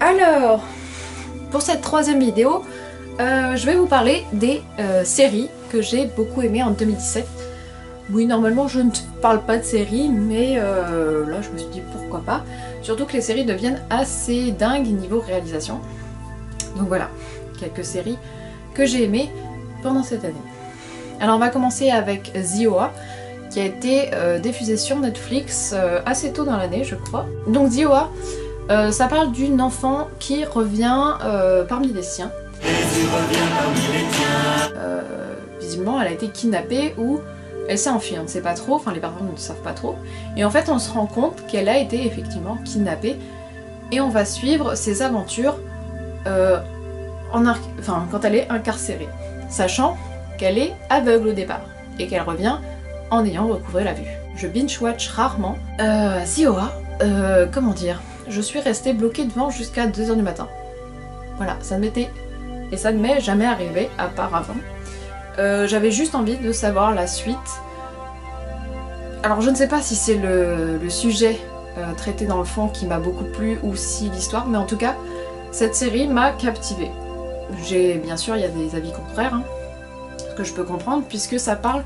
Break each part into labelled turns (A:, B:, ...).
A: Alors, pour cette troisième vidéo, je vais vous parler des séries que j'ai beaucoup aimées en 2017. Oui, normalement je ne parle pas de séries, mais là je me suis dit pourquoi pas. Surtout que les séries deviennent assez dingues niveau réalisation. Donc voilà, quelques séries que j'ai aimées pendant cette année. Alors on va commencer avec The O.A. qui a été diffusée sur Netflix assez tôt dans l'année, je crois. Donc The O.A. Ça parle d'une enfant qui revient parmi les siens. Visiblement elle a été kidnappée ou elle s'est enfuie, on ne sait pas trop, enfin les parents ne savent pas trop. Et en fait on se rend compte qu'elle a été effectivement kidnappée et on va suivre ses aventures quand elle est incarcérée, sachant qu'elle est aveugle au départ et qu'elle revient en ayant recouvré la vue. Je binge-watch rarement. The O.A., comment dire, je suis restée bloquée devant jusqu'à 2h du matin. Voilà, ça ne m'est jamais arrivé, à part avant. J'avais juste envie de savoir la suite. Alors je ne sais pas si c'est le sujet traité dans le fond qui m'a beaucoup plu ou si l'histoire, mais en tout cas, cette série m'a captivée. Bien sûr, il y a des avis contraires, hein, ce que je peux comprendre, puisque ça parle...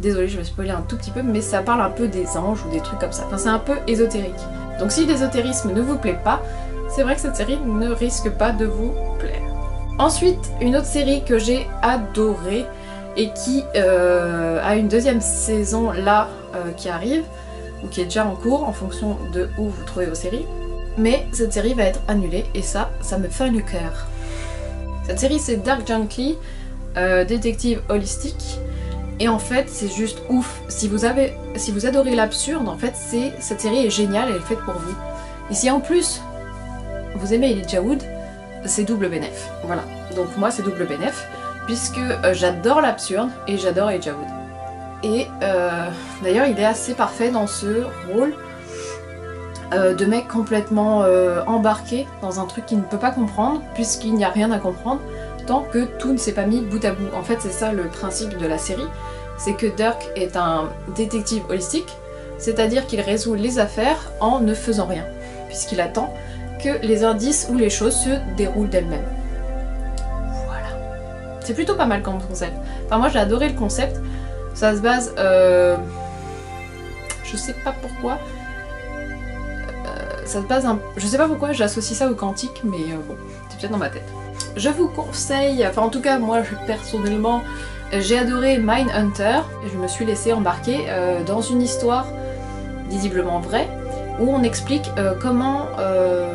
A: Désolée, je vais spoiler un tout petit peu, mais ça parle un peu des anges ou des trucs comme ça. Enfin, c'est un peu ésotérique. Donc si l'ésotérisme ne vous plaît pas, c'est vrai que cette série ne risque pas de vous plaire. Ensuite, une autre série que j'ai adorée et qui a une deuxième saison là qui arrive, ou qui est déjà en cours en fonction de où vous trouvez vos séries. Mais cette série va être annulée et ça me fait le cœur. Cette série c'est Dark Gently, détective holistique. Et en fait c'est juste ouf. Si vous adorez l'absurde, en fait cette série est géniale, elle est faite pour vous. Et si en plus vous aimez Elijah Wood, c'est double bénéf. Voilà, donc moi c'est double bénéf, puisque j'adore l'absurde et j'adore Elijah Wood. Et d'ailleurs il est assez parfait dans ce rôle de mec complètement embarqué dans un truc qu'il ne peut pas comprendre, puisqu'il n'y a rien à comprendre tant que tout ne s'est pas mis bout à bout. En fait c'est ça le principe de la série, c'est que Dirk est un détective holistique, c'est-à-dire qu'il résout les affaires en ne faisant rien, puisqu'il attend que les indices ou les choses se déroulent d'elles-mêmes. Voilà. C'est plutôt pas mal comme concept. Enfin moi j'ai adoré le concept, ça se base... je sais pas pourquoi... ça se base je sais pas pourquoi j'associe ça au quantique, mais bon, c'est peut-être dans ma tête. Je vous conseille, enfin en tout cas moi personnellement, j'ai adoré Mindhunter, et je me suis laissée embarquer dans une histoire visiblement vraie, où on explique comment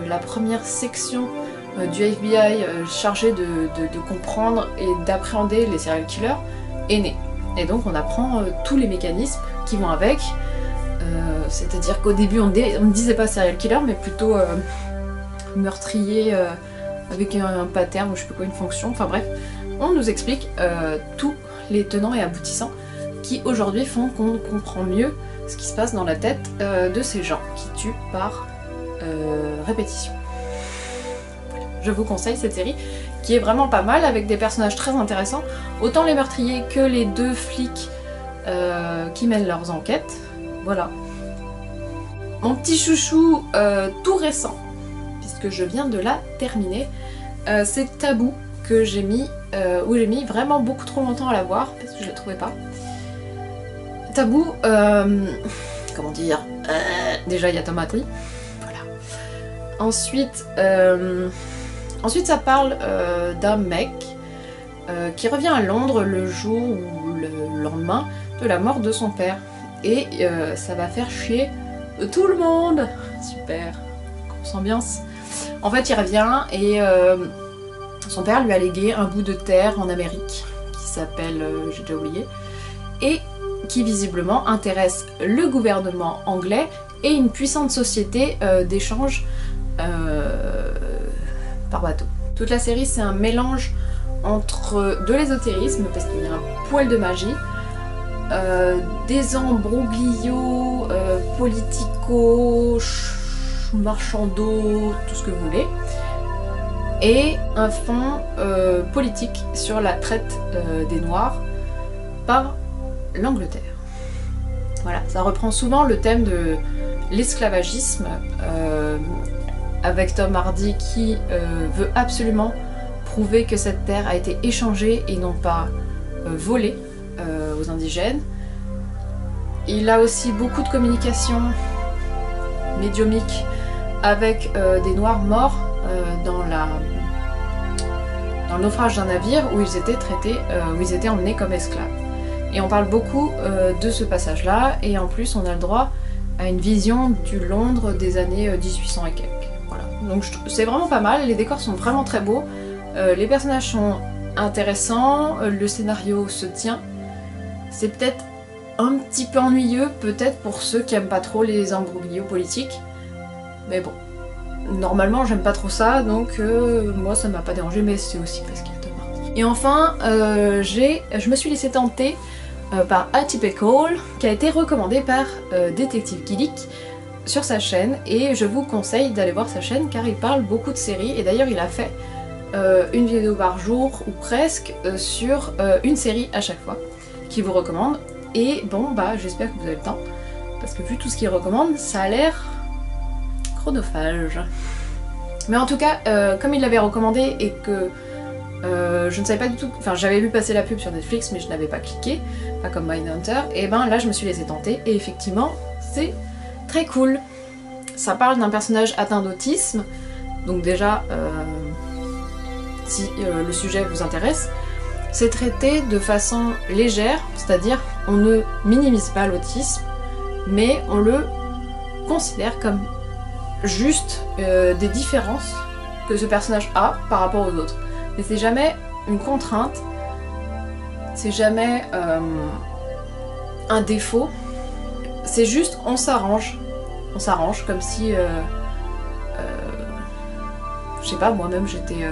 A: la première section du FBI chargée de comprendre et d'appréhender les serial killers est née. Et donc on apprend tous les mécanismes qui vont avec, c'est-à-dire qu'au début on ne disait pas serial killer, mais plutôt meurtrier avec un pattern ou je sais pas quoi, une fonction, enfin bref. On nous explique tous les tenants et aboutissants qui aujourd'hui font qu'on comprend mieux ce qui se passe dans la tête de ces gens qui tuent par répétition. Voilà. Je vous conseille cette série qui est vraiment pas mal, avec des personnages très intéressants, autant les meurtriers que les deux flics qui mènent leurs enquêtes. Voilà. Mon petit chouchou tout récent, puisque je viens de la terminer, c'est Taboo, que j'ai mis, où j'ai mis vraiment beaucoup trop longtemps à la voir, parce que je la trouvais pas. Taboo, comment dire, déjà il y a Tom Hardy, voilà. Ensuite ça parle d'un mec qui revient à Londres le jour ou le lendemain de la mort de son père. Et ça va faire chier tout le monde. Super, grosse ambiance. En fait il revient et son père lui a légué un bout de terre en Amérique qui s'appelle, j'ai déjà oublié, et qui visiblement intéresse le gouvernement anglais et une puissante société d'échange par bateau. Toute la série c'est un mélange entre de l'ésotérisme, parce qu'il y a un poil de magie, des embroglios politico, marchandos, tout ce que vous voulez, et un fond politique sur la traite des Noirs par l'Angleterre. Voilà, ça reprend souvent le thème de l'esclavagisme avec Tom Hardy qui veut absolument prouver que cette terre a été échangée et non pas volée aux indigènes. Il a aussi beaucoup de communication médiumique avec des noirs morts dans le naufrage d'un navire où ils étaient traités, où ils étaient emmenés comme esclaves. Et on parle beaucoup de ce passage-là, et en plus on a le droit à une vision du Londres des années 1800 et quelques. Voilà. Donc c'est vraiment pas mal, les décors sont vraiment très beaux, les personnages sont intéressants, le scénario se tient. C'est peut-être un petit peu ennuyeux, peut-être pour ceux qui aiment pas trop les imbroglios politiques, mais bon. Normalement j'aime pas trop ça, donc moi ça m'a pas dérangé, mais c'est aussi parce qu'il y a Tom Hardy. Et enfin, je me suis laissée tenter par Atypical, qui a été recommandé par Détective Gillick sur sa chaîne, et je vous conseille d'aller voir sa chaîne car il parle beaucoup de séries, et d'ailleurs il a fait une vidéo par jour, ou presque, sur une série à chaque fois, qu'il vous recommande, et bon bah j'espère que vous avez le temps, parce que vu tout ce qu'il recommande, ça a l'air chronophage. Mais en tout cas, comme il l'avait recommandé et que je ne savais pas du tout, enfin j'avais vu passer la pub sur Netflix mais je n'avais pas cliqué, pas comme Mindhunter, et ben là je me suis laissée tenter et effectivement c'est très cool. Ça parle d'un personnage atteint d'autisme, donc déjà si le sujet vous intéresse, c'est traité de façon légère, c'est-à-dire on ne minimise pas l'autisme, mais on le considère comme juste des différences que ce personnage a par rapport aux autres. Mais c'est jamais une contrainte, c'est jamais un défaut, c'est juste on s'arrange comme si, je sais pas, moi-même j'étais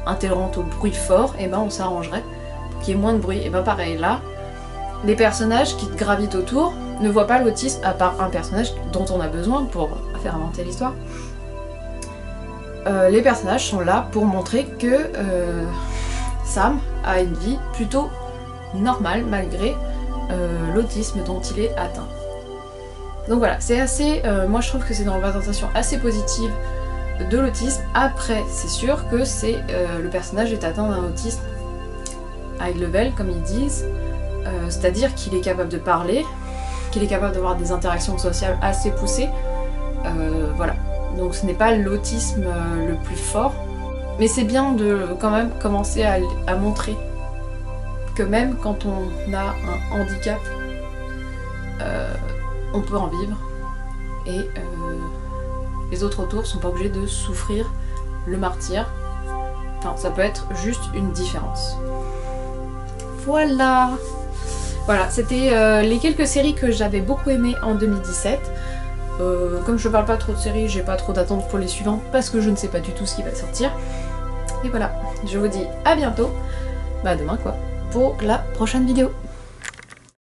A: intolérante au bruit fort, et ben on s'arrangerait pour qu'il y ait moins de bruit. Et ben pareil là, les personnages qui gravitent autour ne voient pas l'autisme, à part un personnage dont on a besoin pour faire inventer l'histoire. Les personnages sont là pour montrer que Sam a une vie plutôt normale malgré l'autisme dont il est atteint. Donc voilà, c'est assez, moi je trouve que c'est une représentation assez positive de l'autisme. Après, c'est sûr que c'est le personnage est atteint d'un autisme high level, comme ils disent, c'est-à-dire qu'il est capable de parler, qu'il est capable d'avoir des interactions sociales assez poussées, voilà. Donc ce n'est pas l'autisme le plus fort, mais c'est bien de quand même commencer à montrer que même quand on a un handicap, on peut en vivre, et les autres autour sont pas obligés de souffrir le martyre. Enfin, ça peut être juste une différence. Voilà! Voilà, c'était les quelques séries que j'avais beaucoup aimées en 2017. Comme je parle pas trop de séries, j'ai pas trop d'attente pour les suivantes parce que je ne sais pas du tout ce qui va sortir. Et voilà, je vous dis à bientôt, bah demain quoi, pour la prochaine vidéo.